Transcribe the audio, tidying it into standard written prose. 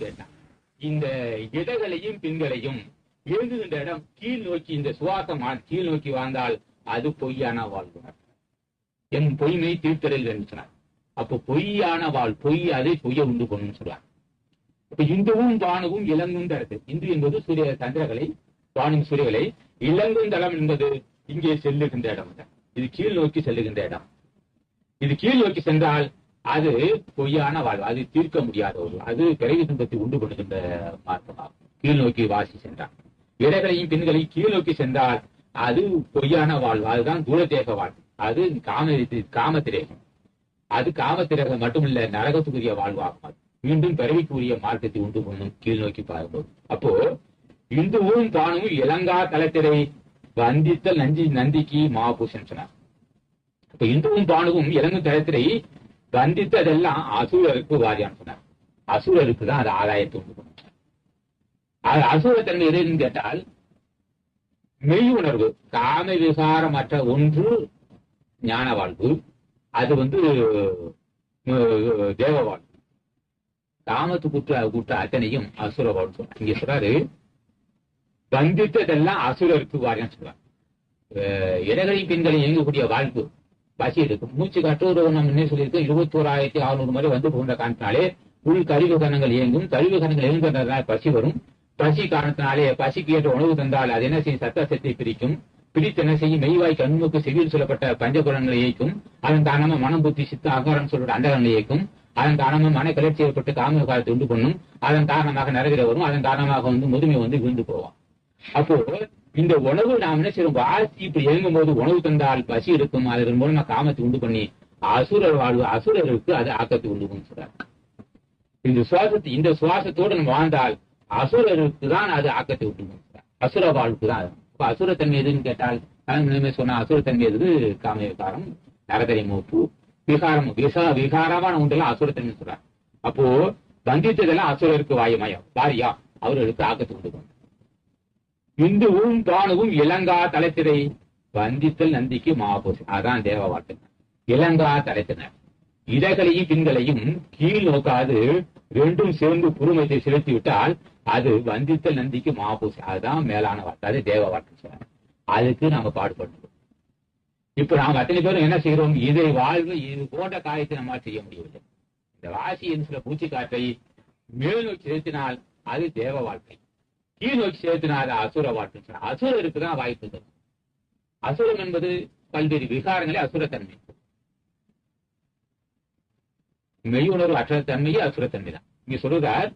கேட்டான். இந்த இடங்களையும் பின்களையும் இயங்குகின்ற இடம் கீழ் நோக்கி, இந்த சுவாசம் கீழ் நோக்கி வாழ்ந்தால் அது பொய்யான வாழ்வு. என் பொய்மை தீர்த்தலில் என்று சொன்னார். அப்போ பொய்யான வாழ், பொய் அதை பொய்ய உண்டு கொண்டு சொல்றார். இப்ப இந்துவும் வானுவும் இளங்குந்தரது. இந்து என்பது சூரிய சந்திரகளை, வானின் சூரியகளை. இளங்குந்தளம் என்பது இங்கே செல்லுகின்ற இடம். இது கீழ் நோக்கி செல்லுகின்ற இடம். இது கீழ் நோக்கி சென்றால் அது பொய்யான வாழ்வு, அது தீர்க்க முடியாத ஒரு, அது பிறவி துன்பத்தை உண்டு பண்ணுகின்ற மார்க்கமாகும். கீழ் நோக்கி வாசி சென்றால், இடங்களையும் பெண்களையும் கீழ் நோக்கி சென்றால் அது பொய்யான வாழ்வு, அதுதான் தூரதேக வாழ்வு. அது காமத்திரேகம். அது காமத்திரேகம் மட்டுமில்ல, நரகத்துக்குரிய வாழ்வாகும். மீண்டும் பிறவிக்குரிய மார்க்கத்தை உண்டு பண்ணும் கீழ் நோக்கி பார்க்கும்போது. அப்போ இந்துவும் பானும் இளங்கா தலத்திரை வந்தித்தல் நந்திக்கு மாபூஷன் சொன்னார். இப்ப இந்துவும் பானுவும் இளங்கும் தலத்திரை வந்தித்ததெல்லாம் அசூரருக்கு வாரியான்னு சொன்னார். அசூரருக்கு தான் அது ஆதாயத்தை உண்டு பண்ணும். அசூரத்தன்மை எதுன்னு கேட்டால் மெய் உணர்வு, காம விகாரமற்ற ஒன்று ஞான வாழ்வு, அது தேவ வாழ்வு. காமத்து குற்ற அத்தனையும் அசுர வாழ்வு. இங்க சொல்றாரு வந்தித்ததெல்லாம் அசுரருக்கு வாரியான்னு சொல்றாரு. இடங்களையும் பெண்களையும் இயங்கக்கூடிய வாழ்வு பசி இருக்கும். மூச்சு காற்று நம்ம என்ன சொல்லியிருக்கோம், 21,600 முறை வந்து போன்ற காரணத்தினாலே உள் கழிவு கணங்கள் இயங்கும். கழிவு கணங்கள் இயங்குறதுனால பசி வரும். பசி காரணத்தினாலே பசிக்கு ஏற்ற உணவு தந்தால் அது என்ன செய்யும், சத்தத்தை பிரிக்கும். பிரித்து என்ன செய்யும், மெய்வாய் கண்முக்கு செவியில் சொல்லப்பட்ட பஞ்சகுணங்களை இயக்கும். அதன் காரணமா மனம் புத்தி சித்த அகாரம் சொல்லப்பட்ட அண்டகங்களை இயக்கும். அதன் காரணமா மன கிளர்ச்சி ஏற்பட்டு காம விகாரத்தை உண்டு பண்ணும். அதன் காரணமாக நரகிற வரும். அதன் காரணமாக முதுமை விழுந்து போவோம். அப்போ இந்த உணவு நாம் என்ன செய்யறோம், வாசி இப்படி இயங்கும் போது உணவு தந்தால் பசி இருக்கும். அதன் மூலமா காமத்தை உண்டு பண்ணி அசுரர் வாழ்வு, அசுரருக்கு அது ஆக்கத்தை உண்டு பண்ணி சொல்றாரு. இந்த சுவாசத்தோடு நம்ம வாழ்ந்தால் அசுரருக்கு தான் அது ஆக்கத்தை உண்டு பண்ணுறார். அசுர வாழ்வுக்கு தான். இப்ப அசுரத்தன்மை எதுன்னு கேட்டால் சொன்ன அசுரத்தன்மை எது, காம விகாரம், நரகரை மூப்பு, விகாரம், விகாரமான ஒன்றெல்லாம் அசுரத்தன்மை சொல்றார். அப்போ வந்தித்ததெல்லாம் அசுரருக்கு வாரியா, அவர்களுக்கு ஆக்கத்தை உண்டு பண்ணும். இந்துவும் பானுவும் இளங்கா தலைத்திரை வந்தித்தல் நந்திக்கு மாபூஷன், அதான் தேவ வாழ்க்கை. இளங்கா தலைத்தினர் இடங்களையும் பின்களையும் கீழ் நோக்காது ரெண்டும் சேர்ந்து குறுமத்தை செலுத்தி விட்டால் அது வந்தித்தல் நந்திக்கு மாபூஷன், அதுதான் மேலான வார்த்தை, அது தேவ வார்த்தை சொல்றாங்க. அதுக்கு நாம பாடுபடுறோம். இப்ப நாம் அத்தனை பேரும் என்ன செய்யறோம், இதை வாழ்வு இது போன்ற காரியத்தை நம்மால் செய்ய முடியவில்லை. இந்த வாசி என்று சில பூச்சி காற்றை மேல் நோக்கி செலுத்தினால் அது தேவ வாழ்க்கை, கீழ் நோக்கி செலுத்தினால் அசுர வாழ்க்கை. அசுரருக்கு தான் வாய்ப்பு தரும். அசுரம் என்பது பல்வேறு விகாரங்களே அசுரத்தன்மை. மெய்யுணர்வு அற்ற தன்மையே அசுரத்தன்மை தான். இங்க சொல்றார்